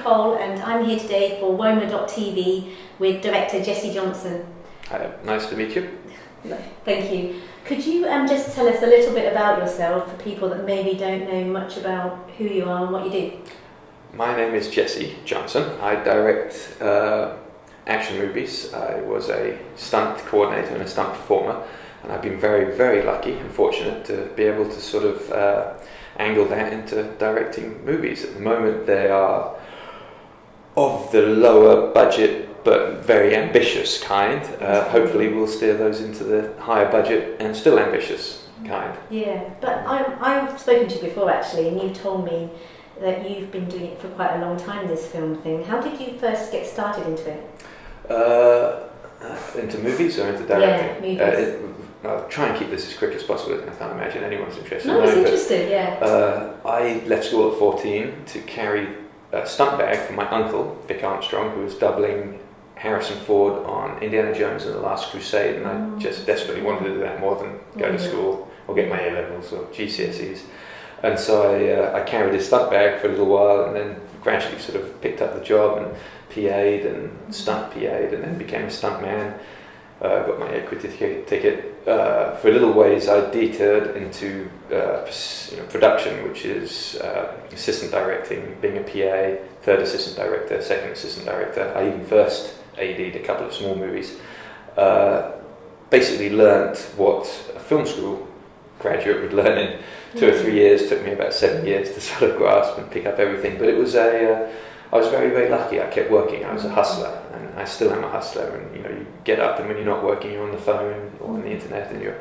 Nicole, and I'm here today for Woma.tv with director Jesse Johnson. Hi, nice to meet you. Thank you. Could you just tell us a little bit about yourself for people that maybe don't know much about who you are and what you do? My name is Jesse Johnson. I direct action movies. I was a stunt coordinator and a stunt performer, and I've been very, very lucky and fortunate to be able to sort of angle that into directing movies. At the moment they are of the lower budget but very ambitious kind. Hopefully we'll steer those into the higher budget and still ambitious kind. Yeah, but I've spoken to you before actually, and you've told me that you've been doing it for quite a long time, this film thing. How did you first get started into it? Into movies or into directing? Yeah, movies. I'll try and keep this as quick as possible. I can't imagine anyone's interested. No, it's interesting, yeah. I left school at 14 to carry a stunt bag for my uncle, Vic Armstrong, who was doubling Harrison Ford on Indiana Jones and the Last Crusade, and I just desperately wanted to do that more than go to school or get my A-levels or GCSEs. And so I carried his stunt bag for a little while, and then gradually sort of picked up the job and PA'd and stunt PA'd, and then became a stunt man. Got my equity ticket. For a little ways I detoured into production, which is assistant directing, being a PA, third assistant director, second assistant director. I even first AD'd a couple of small movies. Basically learnt what a film school graduate would learn in 2 or 3 years. Took me about 7 years to sort of grasp and pick up everything, but it was I was very, very lucky. I kept working. I was a hustler, and I still am a hustler. And you get up, and when you're not working, you're on the phone or on the internet, and you're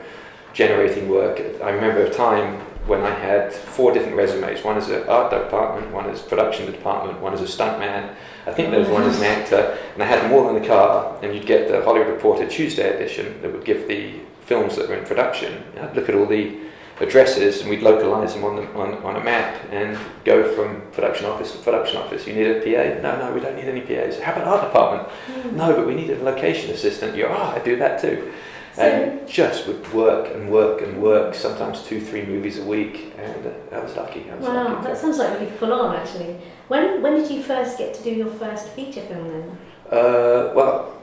generating work. I remember a time when I had 4 different resumes. One as an art department, one as production department, one as a stunt man. I think there was one as an actor, and I had them all in the car. And you'd get the Hollywood Reporter Tuesday edition that would give the films that were in production. And I'd look at all the addresses, and we'd localise them on a map and go from production office to production office. You need a PA? No, we don't need any PAs. How about art department? No, but we need a location assistant. I do that too. And just would work and work and work, sometimes 2-3 movies a week, and I was lucky. Wow, that sounds like really full on actually. When did you first get to do your first feature film then? Well,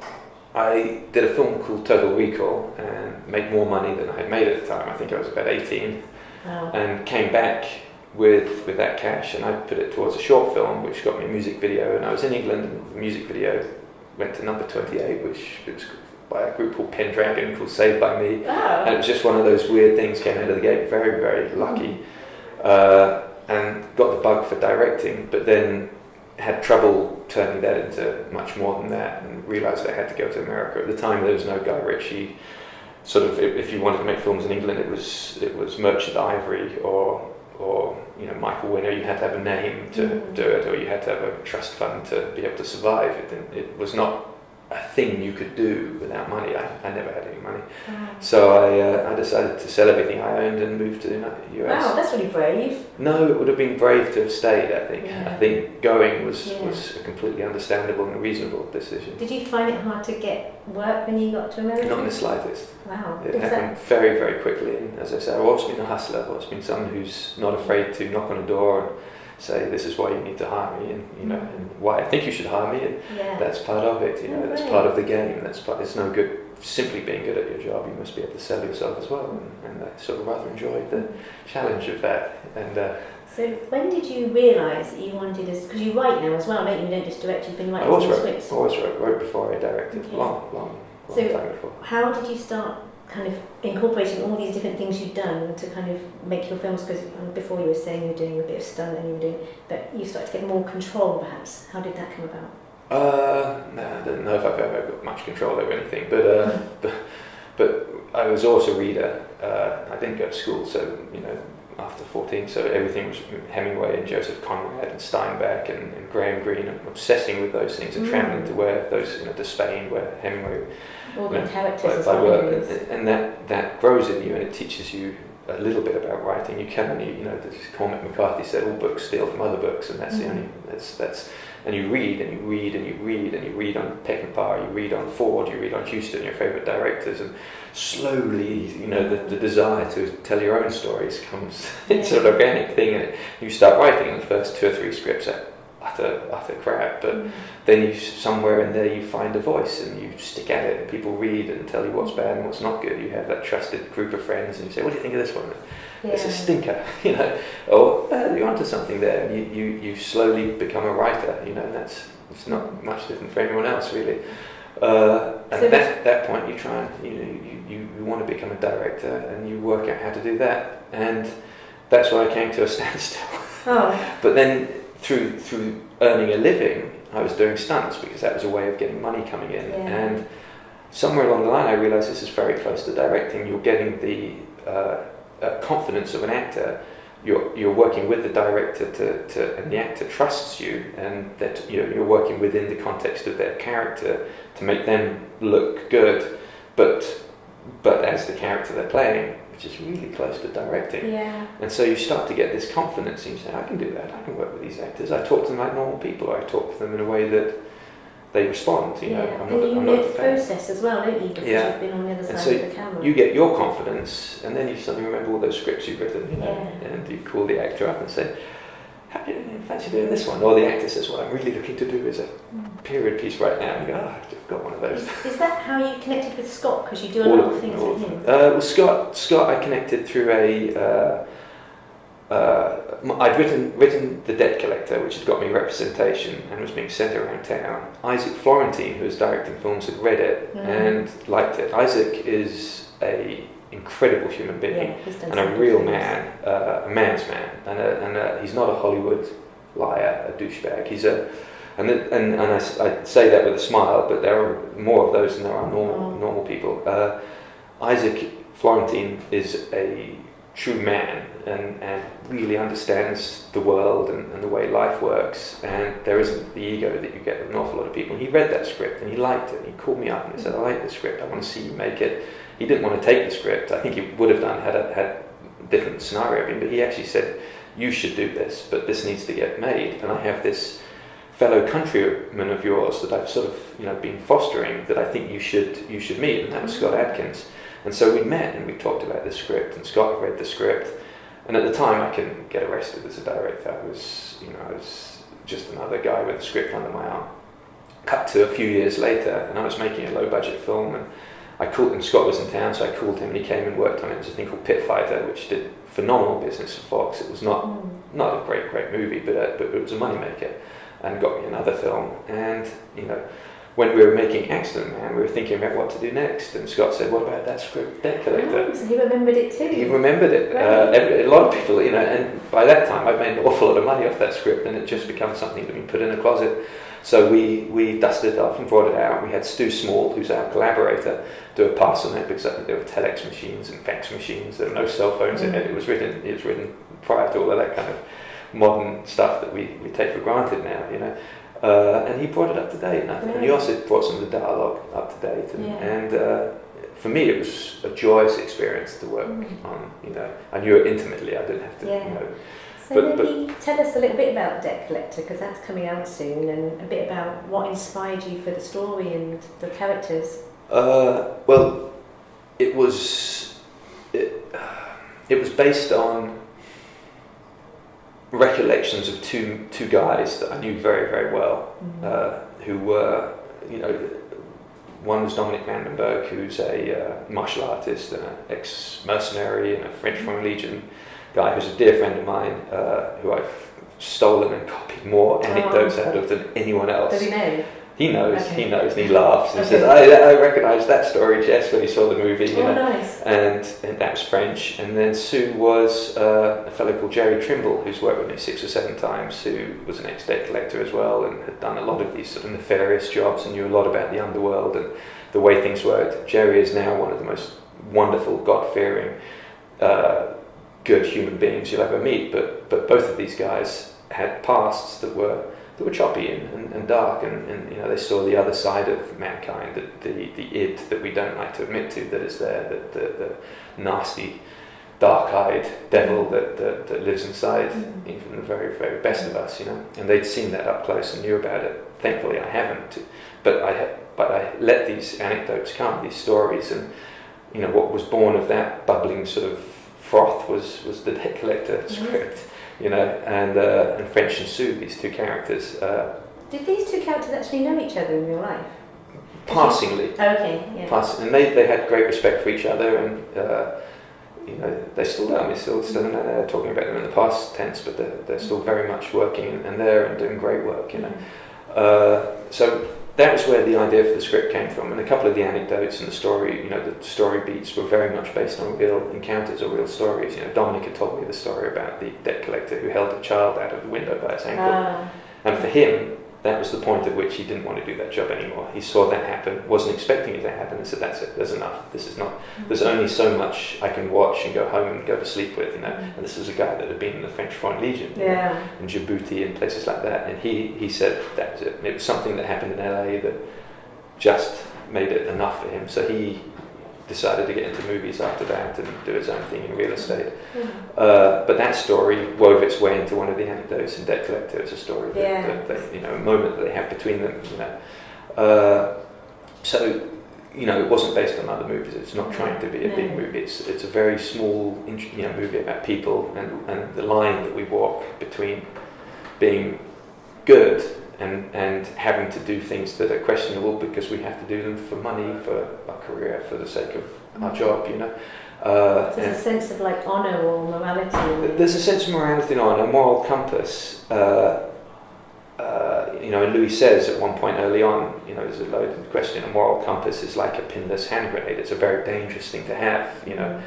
I did a film called Total Recall and made more money than I had made at the time. I think I was about 18. Wow. And came back with that cash, and I put it towards a short film which got me a music video, and I was in England, and the music video went to number 28, which was by a group called Pendragon called Saved by Me. Wow. And it was just one of those weird things, came out of the gate very, very lucky, and got the bug for directing, but then had trouble turning that into much more than that, and realised I had to go to America. At the time there was no Guy Ritchie. Sort of, if you wanted to make films in England, it was Merchant Ivory or Michael Winner. You had to have a name to do it, or you had to have a trust fund to be able to survive. It was not a thing you could do without money. I never had any money. So I decided to sell everything I owned and move to the US. Wow, that's really brave. No, it would have been brave to have stayed, I think. Yeah. I think going was a completely understandable and reasonable decision. Did you find it hard to get work when you got to America? Not in the slightest. Wow. It happened very, very quickly. And as I said, I've always been a hustler. I've always been someone who's not afraid to knock on a door and say, this is why you need to hire me, and and why I think you should hire me, and that's part of it. That's part of the game. It's no good simply being good at your job. You must be able to sell yourself as well, and I sort of rather enjoyed the challenge of that. And so when did you realise that you wanted to, because you write now as well, don't you? You don't just direct, you've been writing some scripts. I always wrote before I directed, long time before. How did you start kind of incorporating all these different things you'd done to kind of make your films? Because before you were saying you were doing a bit of stunt and you were doing, but you started to get more control perhaps. How did that come about? No, I don't know if I've ever got much control over anything, but I was also a reader. I didn't go to school, so after 14, so everything was Hemingway and Joseph Conrad and Steinbeck and Graham Greene, and obsessing with those things and travelling to where those, to Spain where Hemingway all the characters by work, and that grows in you, and it teaches you a little bit about writing. You can only, Cormac McCarthy said all books steal from other books, and that's the only that's and you read and you read and you read and you read on Peckinpah, you read on Ford, you read on Huston, your favourite directors, and slowly, the desire to tell your own stories comes. It's an organic thing, and you start writing. And the first 2 or 3 scripts utter crap, but then you somewhere in there you find a voice and you stick at it, and people read and tell you what's bad and what's not good. You have that trusted group of friends, and you say, "What do you think of this one?" It's a stinker, you know, or you're onto something there. And you slowly become a writer, you know, and it's not much different for anyone else really. And at that point, you try and you want to become a director, and you work out how to do that, and that's where I came to a standstill. Oh. But then through earning a living, I was doing stunts because that was a way of getting money coming in, and somewhere along the line, I realised this is very close to directing. You're getting the confidence of an actor. You're working with the director and the actor trusts you, and that you're working within the context of their character to make them look good, but as the character they're playing, which is really close to directing. Yeah. And so you start to get this confidence, and you say, I can do that. I can work with these actors. I talk to them like normal people. Or I talk to them in a way that they respond. You know, I'm not the process as well, don't you? Because you've been on the other side of the camera. You get your confidence, and then you suddenly remember all those scripts you've written, you know, and you call the actor up and say, "How do you fancy doing this one?" Or the actor says, "What I'm really looking to do is a period piece right now." And you go, I've got one of those. Is that how you connected with Scott? Because you do a lot of things with him. Well, Scott, I connected through I'd written The Debt Collector, which had got me representation and was being sent around town. Isaac Florentine, who was directing films, had read it and liked it. Isaac is a incredible human being and a real man, a man's man, and he's not a Hollywood liar, a douchebag. He's I say that with a smile, but there are more of those than there are normal people. Isaac Florentine is a true man and really understands the world and the way life works, and there isn't the ego that you get with an awful lot of people. And he read that script and he liked it, and he called me up and he said, "I like this script, I want to see you make it." He didn't want to take the script. I think he would have done had a different scenario, but he actually said, "You should do this, but this needs to get made, and I have this fellow countryman of yours that I've sort of been fostering that I think you should meet," and that was Scott Adkins. And so we met and we talked about the script, and Scott read the script. And at the time, I couldn't get arrested as a director. I was just another guy with a script under my arm. Cut to a few years later, and I was making a low-budget film, and Scott was in town, so I called him, and he came and worked on it. It was a thing called Pit Fighter, which did phenomenal business for Fox. It was not a great movie, but it was a moneymaker, and got me another film. And when we were making Accident Man, we were thinking about what to do next, and Scott said, "What about that script, Debt Collector?" Oh, so he remembered it too. He remembered it. Right. A lot of people, and by that time I'd made an awful lot of money off that script, and it just become something that we put in a closet. So we dusted it off and brought it out. We had Stu Small, who's our collaborator, do a pass on it, because I think there were telex machines and fax machines. There were no cell phones in it. It was written prior to all of that kind of modern stuff that we take for granted now, and he brought it up to date, and he also brought some of the dialogue up to date. And for me, it was a joyous experience to work on. I knew it intimately. I didn't have to. So maybe tell us a little bit about Debt Collector, because that's coming out soon, and a bit about what inspired you for the story and the characters. Well, it was based on recollections of two guys that I knew very, very well, who were, one was Dominic Vandenberg, who's a martial artist and an ex-mercenary and a French Foreign Legion guy, who's a dear friend of mine, who I've stolen and copied more anecdotes out of than anyone else. Does he know? He knows, okay. he knows, and he laughs, and he says, I recognise that story, Jess, when he saw the movie, nice. and that was French. And then Sue was a fellow called Jerry Trimble, who's worked with me 6 or 7 times, who was an ex-debt collector as well, and had done a lot of these sort of nefarious jobs, and knew a lot about the underworld and the way things worked. Jerry is now one of the most wonderful, God-fearing, good human beings you'll ever meet, but both of these guys had pasts that were choppy and dark, and they saw the other side of mankind, the id that we don't like to admit to, that is there, the nasty, dark-eyed devil that lives inside even the very, very best of us, and they'd seen that up close and knew about it. Thankfully I haven't, but I let these anecdotes come, these stories, and what was born of that bubbling sort of Froth was the debt collector script, you know, and French and Sue, these two characters. Did these two characters actually know each other in real life? Passingly. Oh, okay, yeah. And they had great respect for each other, and you know, they still do. I mean, still talking about them in the past tense, but they're still very much working and there and doing great work, you know. So that was where the idea for the script came from, and a couple of the anecdotes and the story, you know, the story beats were very much based on real encounters or real stories. You know, Dominic had told me the story about the debt collector who held a child out of the window by his ankle, and for him, that was the point at which he didn't want to do that job anymore. He saw that happen, wasn't expecting it to happen, and said, "That's it. There's enough. This is not. There's only so much I can watch and go home and go to sleep with, you know." And this was a guy that had been in the French Foreign Legion, you know, in Djibouti and places like that. And he said that was it. And it was something that happened in LA that just made it enough for him. So he decided to get into movies after that and do his own thing in real estate. But that story wove its way into one of the anecdotes in Debt Collector. It's a story that they, you know, a moment that they have between them, you know. So, you know, it wasn't based on other movies. It's not trying to be a big movie. It's a very small, you know, movie about people, and the line that we walk between being good and having to do things that are questionable because we have to do them for money, for our career, for the sake of our job, you know. So there's a sense of like honour or morality. There's a sense of morality and honour, a moral compass. You know, and Louis says at one point early on, you know, there's a loaded question, a moral compass is like a pinless hand grenade. It's a very dangerous thing to have, you know,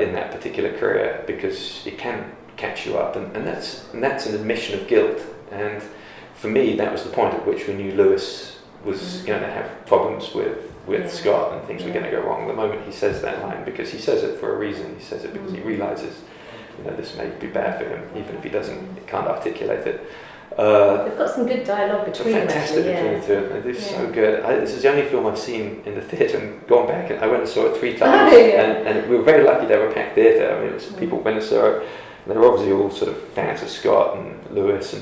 in that particular career, because it can catch you up, and that's an admission of guilt. And for me, that was the point at which we knew Lewis was going to have problems with Scott, and things were going to go wrong the moment he says that line, because he says it for a reason. He says it because he realises, you know, this may be bad for him, even if he can't articulate it. They've got some good dialogue between them. Fantastic between the two of them. They're so good. This is the only film I've seen in the theatre, and gone back, and I went and saw it 3 times, and we were very lucky to have a packed theatre. I mean, it was, people went and saw it. They were obviously all sort of fans of Scott and Lewis,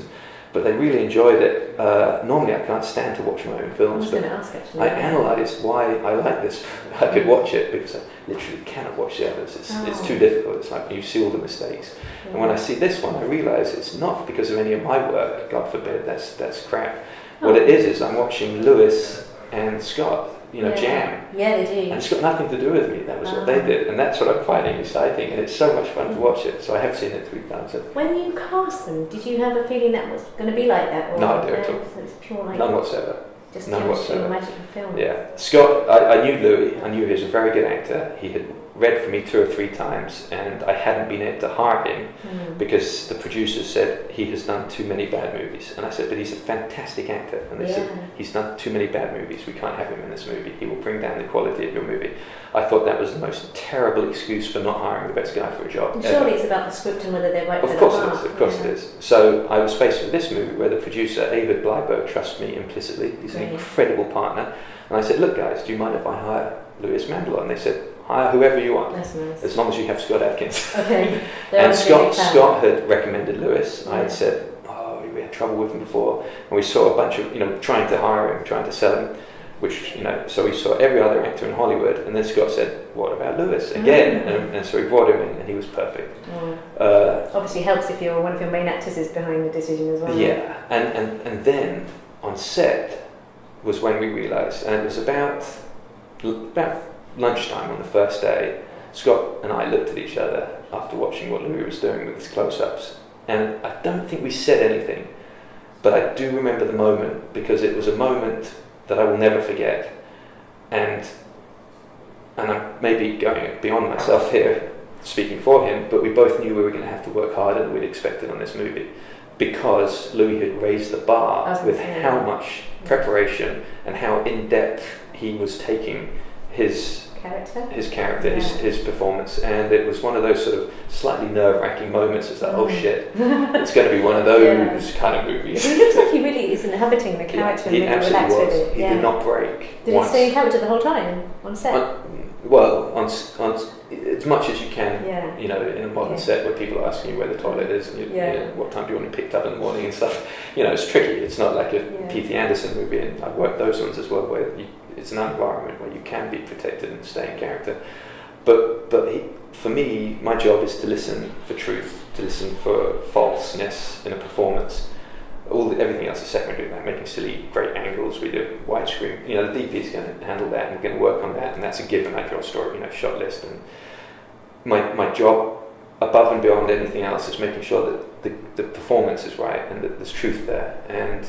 but they really enjoyed it. Normally I can't stand to watch my own films, but I analysed why I like this. I could watch it because I literally cannot watch the others. It's too difficult. It's like you see all the mistakes. And when I see this one, I realise it's not because of any of my work. God forbid, that's crap. What it is I'm watching Lewis and Scott, you know, jam. Yeah, they do. And it's got nothing to do with me. That was what they did, and that's what I'm finding exciting. And it's so much fun to watch it. So I have seen it 3 times. When you cast them, did you have a feeling that was going to be like that? Or no idea at all. So it's pure like none whatsoever. Just none whatsoever. magic of film. Yeah, Scott. I knew Louis. I knew he was a very good actor. He had read for me 2 or 3 times, and I hadn't been able to hire him because the producers said he has done too many bad movies. And I said, but he's a fantastic actor. And they said, he's done too many bad movies. We can't have him in this movie. He will bring down the quality of your movie. I thought that was the most terrible excuse for not hiring the best guy for a job. And surely it's about the script and whether they're right for the part. Of course it is. So I was faced with this movie where the producer, David Blyberg, trusts me implicitly. He's an incredible partner. And I said, look guys, do you mind if I hire Louis Mandel? And they said, hire whoever you want, that's nice. As long as you have Scott Adkins. Okay. And Scott had recommended Lewis. I had said, we had trouble with him before, and we saw a bunch of, you know, trying to hire him, trying to sell him, which, you know, so we saw every other actor in Hollywood, and then Scott said, what about Lewis? Again, and so we brought him in, and he was perfect. Obviously helps if one of your main actors is behind the decision as well. Yeah, and then on set was when we realised, and it was about lunchtime on the first day, Scott and I looked at each other after watching what Louis was doing with his close-ups, and I don't think we said anything, but I do remember the moment, because it was a moment that I will never forget, and I'm maybe going beyond myself here speaking for him, but we both knew we were going to have to work harder than we'd expected on this movie, because Louis had raised the bar with how much preparation and how in-depth he was taking his character, his performance, and it was one of those sort of slightly nerve-wracking moments. It's like, oh shit, it's going to be one of those kind of movies. He looks like he really is inhabiting the character and really relaxed with it. He did not break. Did he stay in character the whole time on set? On as much as you can, you know, in a modern set where people are asking you where the toilet is and you know, what time do you want to be picked up in the morning and stuff. You know, it's tricky. It's not like a P.T. Anderson movie, and I've worked those ones as well, where it's an environment where you can be protected and stay in character. For me, my job is to listen for truth, to listen for falseness in a performance. Everything else is secondary. Like making silly, great angles. We do widescreen. The DP is going to handle that, and we're going to work on that, and that's a given. I draw a story, shot list, and my job, above and beyond anything else, is making sure that the performance is right and that there's truth there. And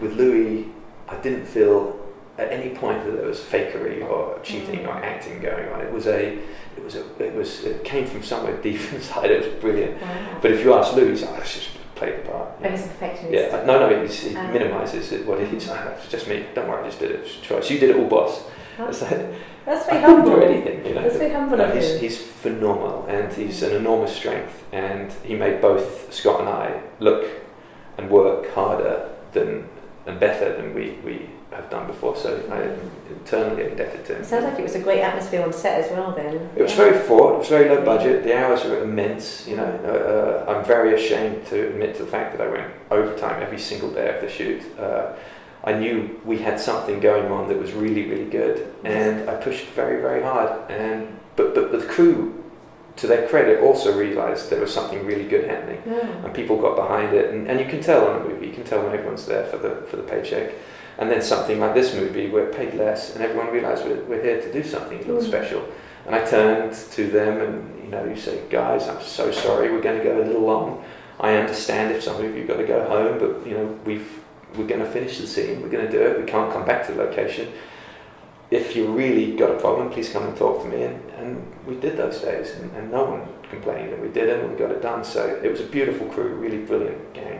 with Louis, I didn't feel at any point that there was fakery or cheating or acting going on. It came from somewhere deep inside. It was brilliant. Wow. But if you ask Louis, he's let's just play the part. He's a perfectionist. Yeah, no, he minimises it. What it is, it's just me. Don't worry, I just did it. It's a choice. You did it all, boss. That's very humble. I couldn't do anything. That's very humble of him. He's phenomenal, and he's an enormous strength. And he made both Scott and I look and work harder and better than we have done before. So I'm eternally indebted to him. It sounds like it was a great atmosphere on set as well. Then it was very fraught. It was very low budget. The hours were immense. I'm very ashamed to admit to the fact that I went overtime every single day of the shoot. I knew we had something going on that was really, really good, and I pushed very, very hard. But the crew, to their credit, also realised there was something really good happening, and people got behind it. And you can tell on a movie, you can tell when everyone's there for the paycheck. And then something like this movie, where it paid less, and everyone realised we're here to do something a little special. And I turned to them, and you say, guys, I'm so sorry, we're going to go a little long. I understand if some of you got to go home, but we're going to finish the scene, we're going to do it, we can't come back to the location. If you really got a problem, please come and talk to me. And we did those days, and no one complained, and we did it, and we got it done. So it was a beautiful crew, really brilliant gang,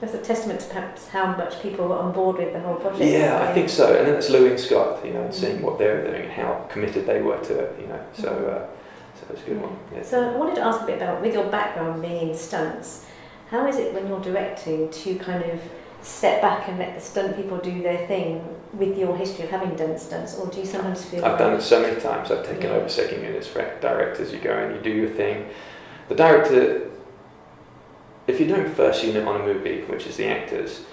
That's a testament to perhaps how much people were on board with the whole project. Yeah, I think so. And then it's Louis and Scott, and seeing what they're doing and how committed they were to it, So it was a good one. Yeah. So I wanted to ask a bit about, with your background being in stunts, how is it when you're directing to kind of step back and let the stunt people do their thing with your history of having done stunts, or do you sometimes feel I've done it so many times. I've taken over second units for directors. You go and you do your thing. The director, if you're doing first unit on a movie, which is the actors,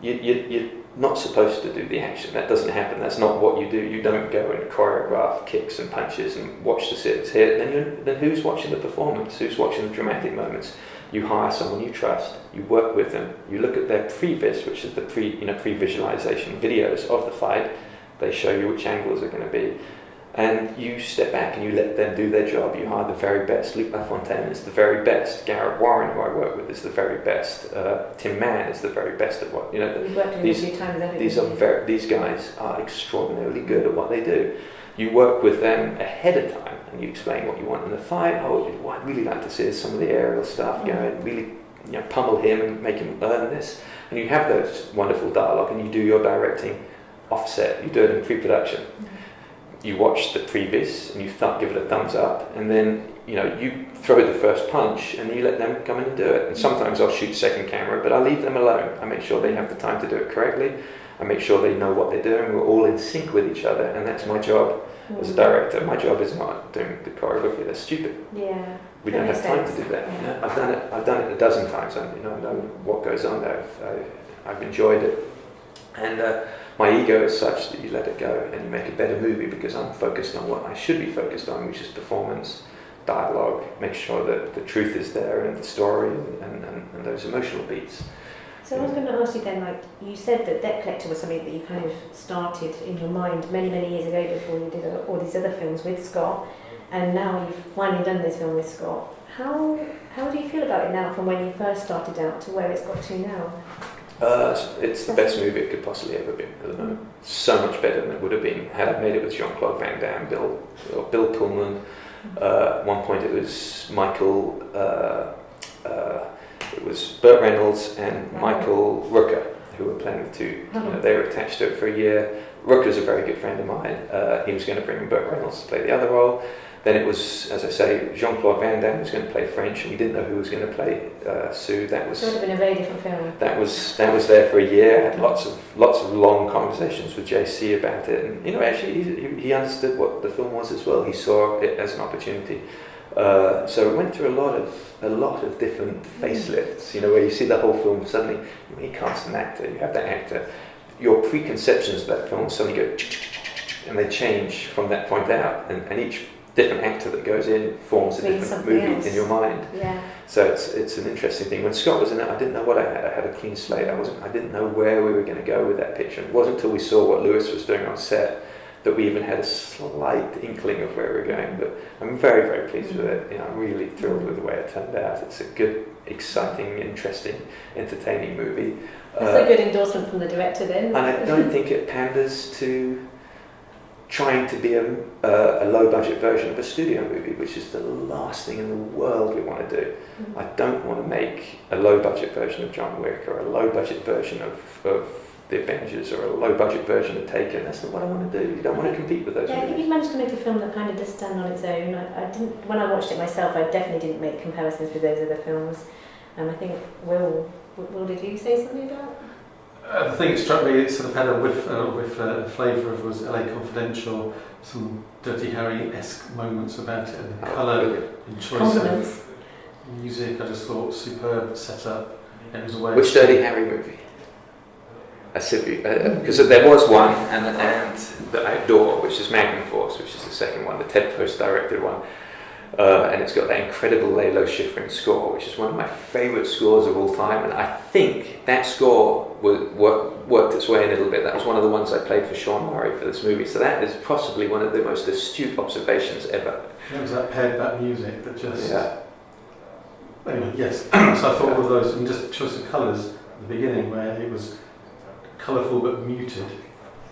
you're not supposed to do the action. That doesn't happen. That's not what you do. You don't go and choreograph kicks and punches and watch the sits here. Then who's watching the performance? Who's watching the dramatic moments? You hire someone you trust, you work with them, you look at their previs, which is the pre-visualization videos of the fight. They show you which angles are going to be, and you step back and you let them do their job. You hire the very best. Luc Lafontaine is the very best. Garrett Warren, who I work with, is the very best. Tim Mann is the very best at what You've worked with these, a few times, these guys are extraordinarily good at what they do. You work with them ahead of time and you explain what you want in the fight. What I'd really like to see is some of the aerial stuff, really pummel him and make him learn this. And you have those wonderful dialogue, and you do your directing offset. You do it in pre-production. You watch the previs and you give it a thumbs up, and then you throw the first punch and you let them come in and do it. And sometimes I'll shoot second camera, but I leave them alone. I make sure they have the time to do it correctly. I make sure they know what they're doing. We're all in sync with each other, and that's my job as a director. My job is not doing the choreography. That's stupid. Yeah. We don't have time to do that. Yeah. I've done it a dozen times. I know what goes on there. I've enjoyed it, and my ego is such that you let it go and you make a better movie because I'm focused on what I should be focused on, which is performance, dialogue. Make sure that the truth is there and the story and those emotional beats. So I was going to ask you then, you said that Debt Collector was something that you kind of started in your mind many, many years ago before you did all these other films with Scott, and now you've finally done this film with Scott. How do you feel about it now from when you first started out to where it's got to now? It's the best movie it could possibly ever be at the moment. So much better than it would have been had I made it with Jean Claude Van Damme, Bill Pullman. At one point it was Michael. It was Burt Reynolds and Michael Rooker who were playing the two. They were attached to it for a year. Rooker's a very good friend of mine. He was going to bring in Burt Reynolds to play the other role. Then it was, as I say, Jean Claude Van Damme was going to play French, and we didn't know who was going to play Sue. It would have been a very different film. That was there for a year. I had lots of long conversations with JC about it, and actually he understood what the film was as well. He saw it as an opportunity. So it went through a lot of different facelifts. Where you see the whole film suddenly. You cast an actor, you have that actor. Your preconceptions of that film suddenly go, and they change from that point out. And each different actor that goes in forms a Means different something movie else. in your mind. Yeah. So it's an interesting thing. When Scott was in it, I didn't know what I had. I had a clean slate. I didn't know where we were going to go with that picture. It wasn't until we saw what Lewis was doing on set that we even had a slight inkling of where we were going. But I'm very, very pleased with it. You know, I'm really thrilled with the way it turned out. It's a good, exciting, interesting, entertaining movie. That's a good endorsement from the director then. And I don't think it panders to trying to be a low-budget version of a studio movie, which is the last thing in the world we want to do. I don't want to make a low-budget version of John Wick or a low-budget version of The Avengers or a low-budget version of Taken. That's not what I want to do. You don't want to compete with those I think movies. you've managed to make a film that kind of does stand on its own. I didn't, when I watched it myself, I definitely didn't make comparisons with those other films. I think, Will, did you say something about it? The thing that struck me, it sort of had a flavour of was LA Confidential, some Dirty Harry-esque moments about it, and the colour and choice Compliments. of music. I just thought superb setup. It was a way. Which Dirty Harry movie? Because there was one, and The Outdoor, which is Magnum Force, which is the second one, the Ted Post directed one. And it's got that incredible Lalo Schifrin score, which is one of my favourite scores of all time. And I think that score worked its way a little bit. That was one of the ones I played for Sean Murray for this movie. So that is possibly one of the most astute observations ever. It was that pared back music that just... Yeah. Anyway, yes. So I thought all of those, and just choice of colours at the beginning, where it was colourful but muted.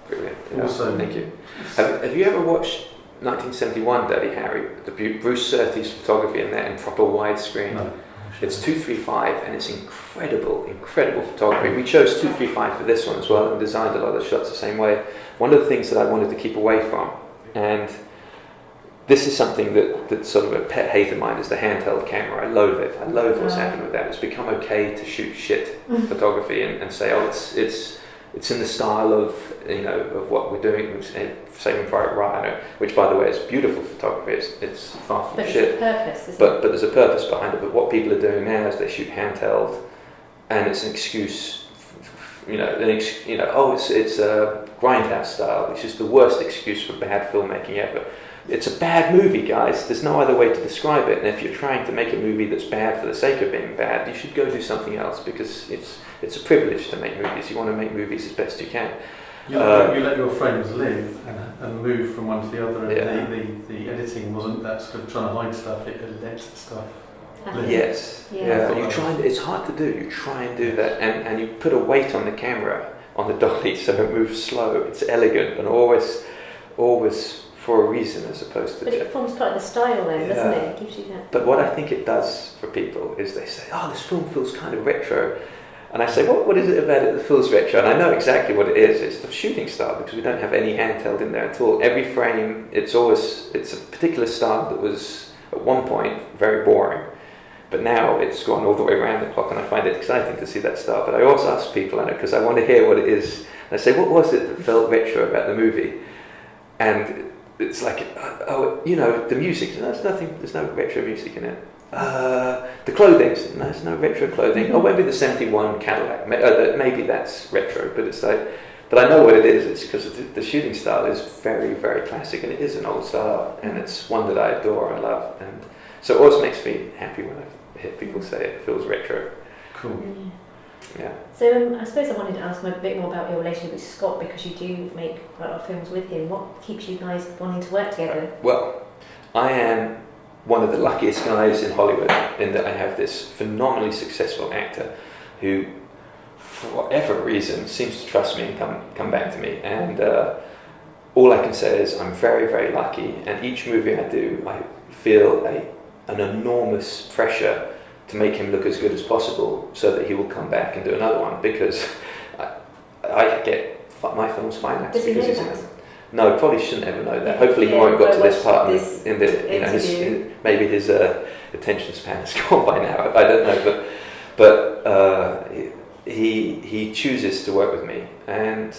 Brilliant. Yeah. Also, thank you. Have you ever watched 1971 Dirty Harry? The Bruce Surtees photography in that in proper widescreen. No. It's 235 and it's incredible photography. We chose 235 for this one as well and designed a lot of the shots the same way. One of the things that I wanted to keep away from, and this is something that's sort of a pet hate of mine, is the handheld camera. I loathe it. I loathe what's happened with that. It's become okay to shoot shit photography and say, oh, it's in the style of what we're doing. Saving Private Ryan, which by the way is beautiful photography. It's far from shit. But there's a purpose behind it. But what people are doing now is they shoot handheld, and it's an excuse. It's a Grindhouse style, which is the worst excuse for bad filmmaking ever. It's a bad movie, guys. There's no other way to describe it. And if you're trying to make a movie that's bad for the sake of being bad, you should go do something else, because it's a privilege to make movies. You want to make movies as best you can. You let your frames live and move from one to the other, and the editing wasn't that sort of trying to hide stuff, it let stuff live. Yes. Yeah. It's hard to do. You try and do that, and you put a weight on the camera, on the dolly, so it moves slow. It's elegant and always for a reason, as opposed to... But it forms part of the style then, doesn't it? It gives you that... But what I think it does for people is they say, oh, this film feels kind of retro. And I say, what is it about it that feels retro? And I know exactly what it is. It's the shooting style, because we don't have any handheld in there at all. Every frame, it's a particular style that was, at one point, very boring. But now it's gone all the way around the clock, and I find it exciting to see that style. But I always ask people, because I want to hear what it is. And I say, what was it that felt retro about the movie? And it's like, the music. No, there's no retro music in it. The clothing, there's no retro clothing. Oh, maybe the 71 Cadillac, maybe that's retro, but it's like, but I know what it is. It's because the shooting style is very, very classic, and it is an old style, and it's one that I adore and love, and so it always makes me happy when I hear people say it feels retro. Cool. Yeah. So I suppose I wanted to ask a bit more about your relationship with Scott, because you do make quite a lot of films with him. What keeps you guys wanting to work together? Well, I am one of the luckiest guys in Hollywood in that I have this phenomenally successful actor who, for whatever reason, seems to trust me and come back to me. And all I can say is I'm very, very lucky. And each movie I do, I feel an enormous pressure to make him look as good as possible, so that he will come back and do another one, because I get my films financed because he's in it. No, probably shouldn't ever know that. Hopefully he won't got to this part in the maybe his attention span has gone by now. I don't know, but he chooses to work with me, and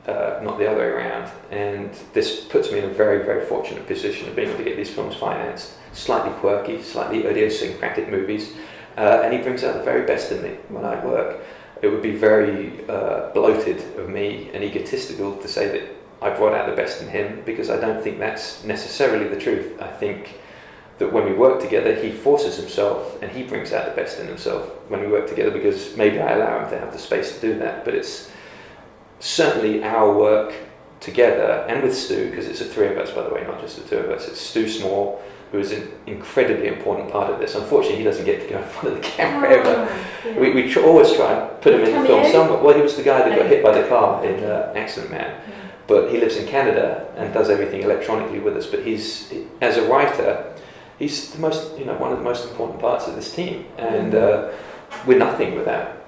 not the other way around. And this puts me in a very, very fortunate position of being able to get these films financed. Slightly quirky, slightly idiosyncratic movies, and he brings out the very best in me when I work. It would be very bloated of me and egotistical to say that I brought out the best in him, because I don't think that's necessarily the truth. I think that when we work together, he forces himself and he brings out the best in himself when we work together, because maybe I allow him to have the space to do that. But it's certainly our work together, and with Stu, because it's the three of us, by the way, not just the two of us. It's Stu Small, who is an incredibly important part of this. Unfortunately, he doesn't get to go in front of the camera ever. Yeah. We always try and put him in the film somewhere. Well, he was the guy that got hit by the car in Accident Man. But he lives in Canada and does everything electronically with us. But as a writer, he's the most, one of the most important parts of this team. And we're nothing without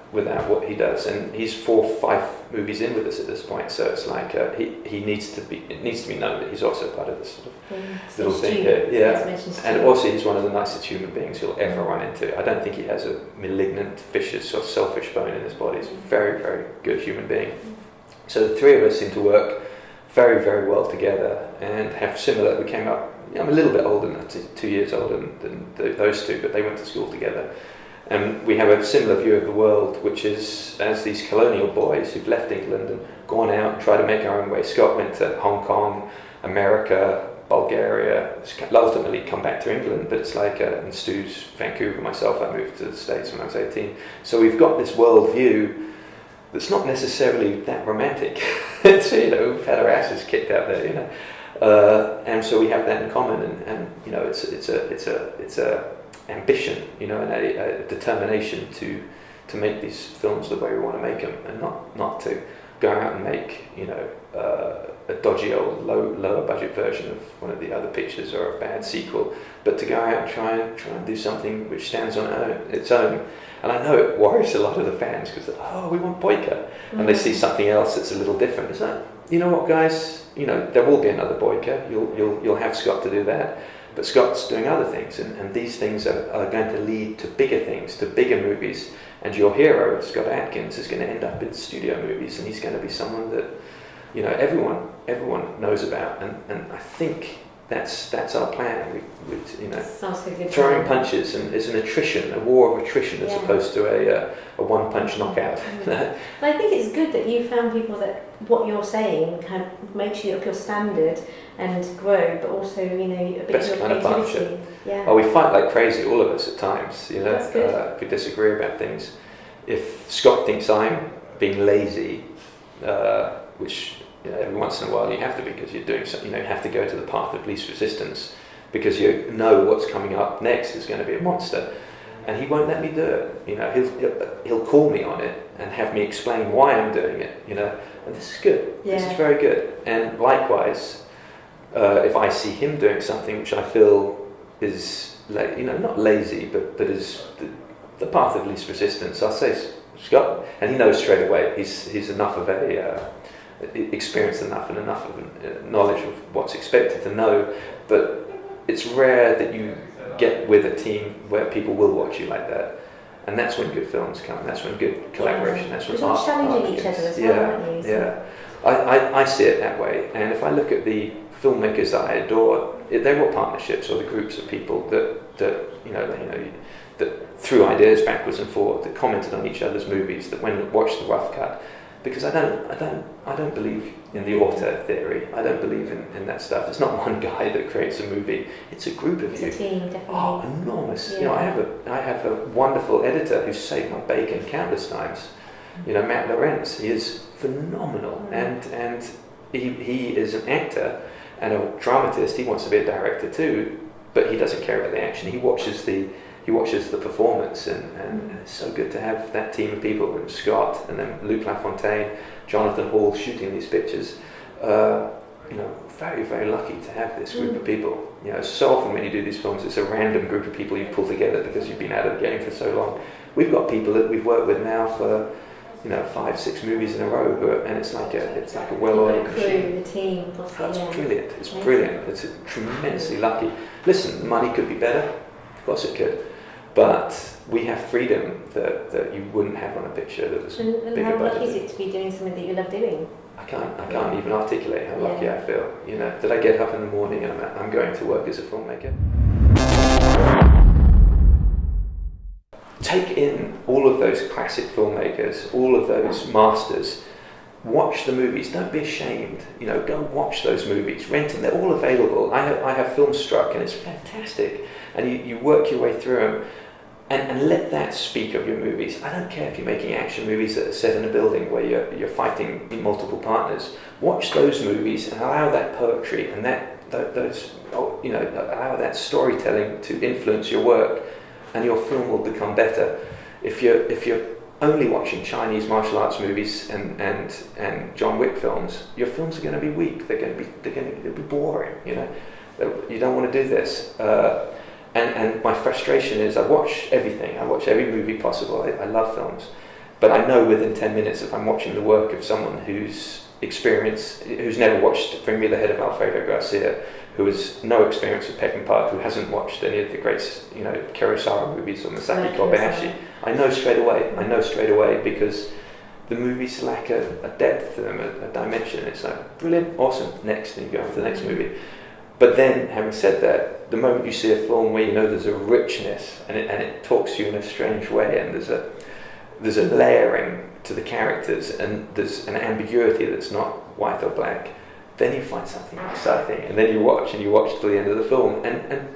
what he does. And he's 4 or 5 movies in with us at this point. So it's like it needs to be known that he's also part of this sort of little thing here. Yeah. And also he's one of the nicest human beings you'll ever run into. I don't think he has a malignant, vicious or selfish bone in his body. He's a very, very good human being. So the three of us seem to work very, very well together and have similar. We came up. I'm a little bit older than 2 years older than those two, but they went to school together. And we have a similar view of the world, which is as these colonial boys who've left England and gone out and tried to make our own way. Scott went to Hong Kong, America, Bulgaria, ultimately come back to England, but it's like, and Stu's Vancouver, myself, I moved to the States when I was 18. So we've got this world view that's not necessarily that romantic. It's, we've had our asses kicked out there, and so we have that in common, and it's a ambition, and a determination to make these films the way we want to make them, and not to go out and make a dodgy old lower budget version of one of the other pictures or a bad sequel, but to go out and try and do something which stands on its own. And I know it worries a lot of the fans, because we want Boyka, and they see something else that's a little different. It's like, you know what, guys, there will be another Boyka. You'll have Scott to do that. But Scott's doing other things, and these things are going to lead to bigger things, to bigger movies. And your hero, Scott Adkins, is going to end up in studio movies, and he's going to be someone that everyone knows about. And I think that's our plan. Throwing punches, and it's an attrition, a war of attrition, as opposed to a one-punch knockout. And I think it's good that you found people that what you're saying kind of makes you up your standard and grow, but also a bit best of kind of partnership. Yeah. Oh, we fight like crazy, all of us at times. That's good. If we disagree about things. If Scott thinks I'm being lazy, which every once in a while you have to be, because you're doing something. You have to go to the path of least resistance, because you know what's coming up next is going to be a monster, and he won't let me do it. He'll call me on it and have me explain why I'm doing it. And this is good. Yeah. This is very good. And likewise, if I see him doing something which I feel is not lazy, but is the path of least resistance, I'll say, Scott, and he knows straight away. He's enough of a experienced enough and enough of knowledge of what's expected to know. But it's rare that you get with a team where people will watch you like that, and that's when good films come. That's when good collaboration. That's when art challenging each other as well, aren't you? Yeah. I see it that way, and if I look at the filmmakers that I adore, they're all partnerships, or the groups of people that threw ideas backwards and forward, that commented on each other's movies, that went and watched the rough cut. Because I don't believe in the auteur theory. I don't believe in that stuff. It's not one guy that creates a movie. It's a group of you. It's a team, definitely. Oh, enormous! Yeah. I have a wonderful editor who's saved my bacon countless times. Matt Lorenz. He is phenomenal, and he is an actor and a dramatist. He wants to be a director too, but he doesn't care about the action. He watches the performance, and it's so good to have that team of people, and Scott, and then Luc Lafontaine, Jonathan Hall shooting these pictures. Very, very lucky to have this group of people. So often when you do these films, it's a random group of people you pull together because you've been out of the game for so long. We've got people that we've worked with now for 5-6 movies in a row, and it's like a well-oiled machine. The team, It's brilliant. It's brilliant. It's tremendously lucky. Listen, the money could be better. Of course it could. But we have freedom that you wouldn't have on a picture that was and bigger how budget. lucky is it to be doing something that you love doing? I can't even articulate how lucky I feel. That I get up in the morning and I'm going to work as a filmmaker. Take in all of those classic filmmakers, all of those masters, watch the movies. Don't be ashamed. You know, go watch those movies. Rent them. They're all available. I have Filmstruck, and it's fantastic. And you work your way through them, and let that speak of your movies. I don't care if you're making action movies that are set in a building where you're fighting multiple partners. Watch those movies and allow that poetry and allow that storytelling to influence your work, and your film will become better. If you're only watching Chinese martial arts movies and John Wick films, your films are going to be weak. They'll be boring. You know, you don't want to do this. And my frustration is I watch everything. I watch every movie possible. I love films, but I know within 10 minutes if I'm watching the work of someone who's never watched Bring Me the Head of Alfredo Garcia, who has no experience with Peckinpah, who hasn't watched any of the great, Kurosawa movies or Masaki Kobayashi. I know straight away because the movies lack a depth to them, a dimension. It's like, brilliant, awesome, next, and you go on to the next movie. But then, having said that, the moment you see a film where you know there's a richness and it talks to you in a strange way, and there's a layering to the characters, and there's an ambiguity that's not white or black, then you find something exciting, and then you watch till the end of the film, and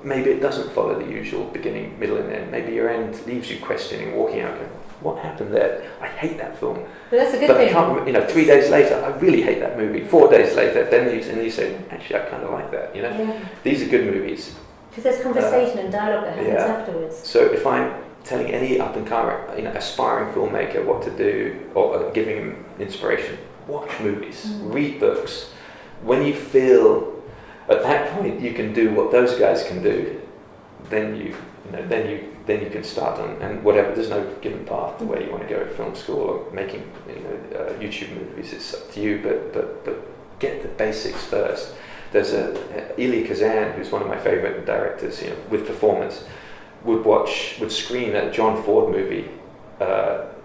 maybe it doesn't follow the usual beginning, middle, and end. Maybe your end leaves you questioning, walking out going, what happened there? I hate that film. But that's a good thing. I can't remember, 3 days later, I really hate that movie. 4 days later, then you say, actually, I kind of like that. These are good movies. Because there's conversation and dialogue that happens afterwards. So if I'm telling any up-and-coming, aspiring filmmaker what to do, or giving him inspiration, watch movies, read books. When you feel at that point you can do what those guys can do, then you can start on, and whatever. There's no given path to where you want to go at film school or making YouTube movies. It's up to you, but get the basics first. There's Elie Kazan, who's one of my favorite directors, with performance, would screen a John Ford movie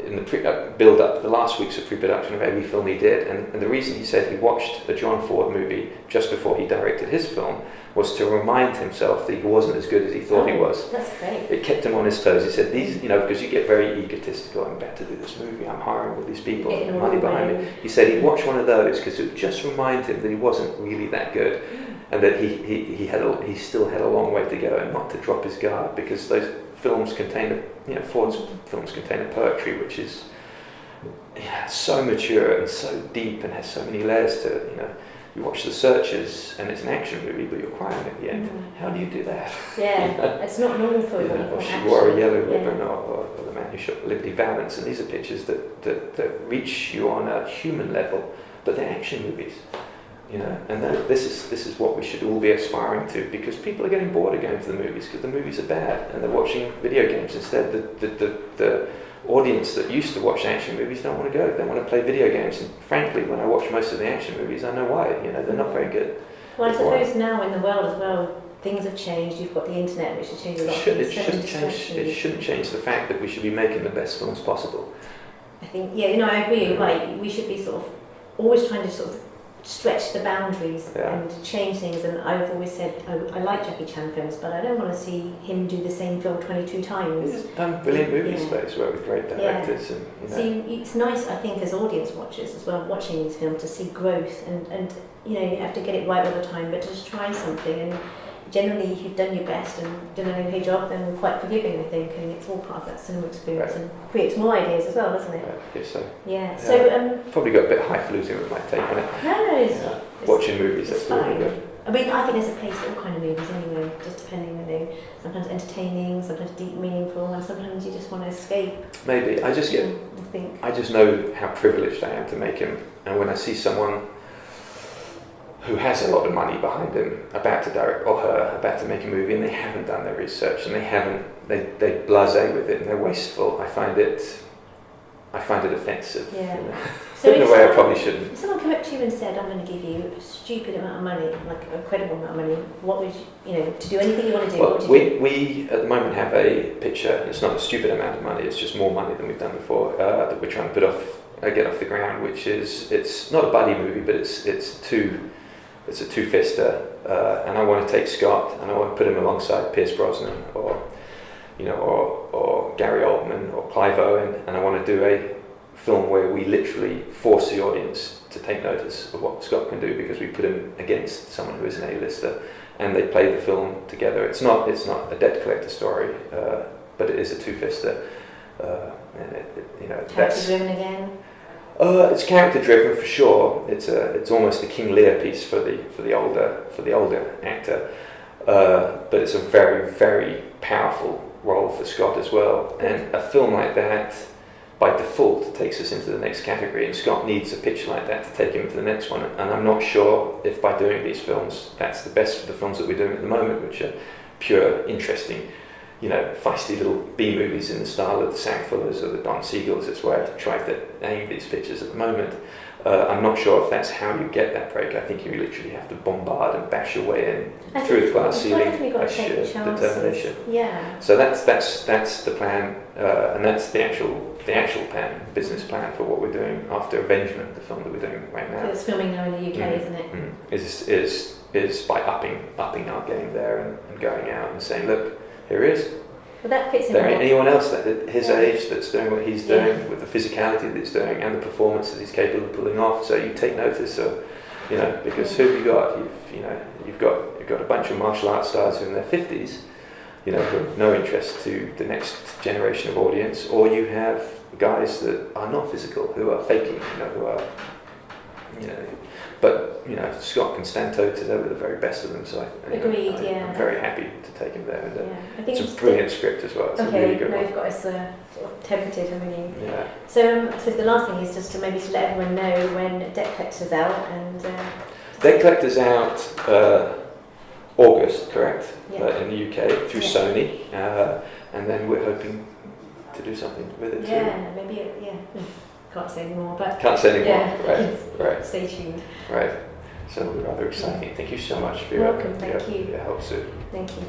in the build-up, the last weeks of pre-production of every film he did, and the reason he said he watched a John Ford movie just before he directed his film was to remind himself that he wasn't as good as he thought he was. That's great. It kept him on his toes. He said, these, because you get very egotistical, I'm about to do this movie, I'm hiring all these people, money behind me. He said he'd watch one of those because it would just remind him that he wasn't really that good, and that he still had a long way to go, and not to drop his guard, because those films contain Ford's films contain a poetry which is so mature and so deep and has so many layers to it. You watch The Searchers and it's an action movie, but you're crying at the end. How do you do that? Yeah, it's not normal for you. Or She Wore a Yellow Ribbon, or The Man Who Shot Liberty Valance, and these are pictures that reach you on a human level, but they're action movies. And this is what we should all be aspiring to, because people are getting bored of going to the movies because the movies are bad and they're watching video games instead. The audience that used to watch action movies don't want to go. They want to play video games. And frankly, when I watch most of the action movies, I know why. They're not very good. Well, I suppose now in the world as well, things have changed. You've got the internet, which has changed a lot. It shouldn't change the fact that we should be making the best films possible. I think, I agree. You're right. We should be sort of always trying to sort of stretch the boundaries and change things. And I've always said I like Jackie Chan films, but I don't want to see him do the same film 22 times. He's done brilliant movies, but he's worked with great directors. And, See, it's nice, I think, as audience watchers as well, watching these films, to see growth, and you have to get it right all the time, but to just try something. And generally, if you've done your best and done an okay job, then we're quite forgiving, I think, and it's all part of that cinema experience and creates more ideas as well, doesn't it? I guess so. Yeah. So probably got a bit highfalutin with my take on it. No, it's watching movies. That's fine. Really good. I mean, I think there's a place for all kind of movies anyway, just depending on sometimes entertaining, sometimes deep, meaningful, and sometimes you just want to escape. Maybe I just know how privileged I am to make him, and when I see someone who has a lot of money behind him, about to direct, or her, about to make a movie, and they haven't done their research, and they blasé with it, and they're wasteful. I find it offensive. Yeah. So in a way I probably shouldn't. If someone came up to you and said, I'm going to give you a stupid amount of money, like an incredible amount of money, what would you, to do anything you want to do, what would you do? We at the moment have a picture, and it's not a stupid amount of money, it's just more money than we've done before, that we're trying to get off the ground, which is, it's not a buddy movie, but it's a two-fister, and I want to take Scott and I want to put him alongside Pierce Brosnan or Gary Oldman or Clive Owen, and I want to do film where we literally force the audience to take notice of what Scott can do, because we put him against someone who is an A-lister, and they play the film together. It's not a debt collector story, but it is a two-fister. And Character driven again. It's character driven for sure. It's almost a King Lear piece for the older actor, but it's a very, very powerful role for Scott as well. And a film like that, by default, takes us into the next category, and Scott needs a picture like that to take him to the next one. And I'm not sure if by doing these films, that's the best of the films that we're doing at the moment, which are pure, interesting, feisty little B movies in the style of the Sam Fullers or the Don Siegels. That's where I try to aim these pictures at the moment. I'm not sure if that's how you get that break. I think you literally have to bombard and bash your way in through the glass ceiling by sheer determination. Yeah. So that's the plan, and that's the actual plan, business plan for what we're doing after Avengement, the film that we're doing right now. It's filming now in the UK, isn't it? Is by upping our game there and going out and saying, look, here he is. Well, that fits in. There ain't anyone else that at his age that's doing what he's doing with the physicality that he's doing and the performance that he's capable of pulling off. So you take notice of, because who have you got? You've got a bunch of martial arts stars who are in their 50s, who have no interest to the next generation of audience, or you have guys that are not physical, who are faking, who are, but Scott can stand toe to toe with the very best of them. So I'm very happy to take him there. And I think it's a brilliant script as well. It's a really good one. You've got us sort of tempted, haven't you? Yeah. So I suppose the last thing is just to maybe let everyone know when Debt Collector's out and. Debt Collector's out August, correct? Yeah. In the UK through Sony, and then we're hoping to do something with it too. Yeah, maybe. Can't say anymore, but can't say anymore. Yeah. Right. Stay tuned. Right. So rather exciting. Thank you so much for Welcome. Thank you. your help, Sue. Thank you.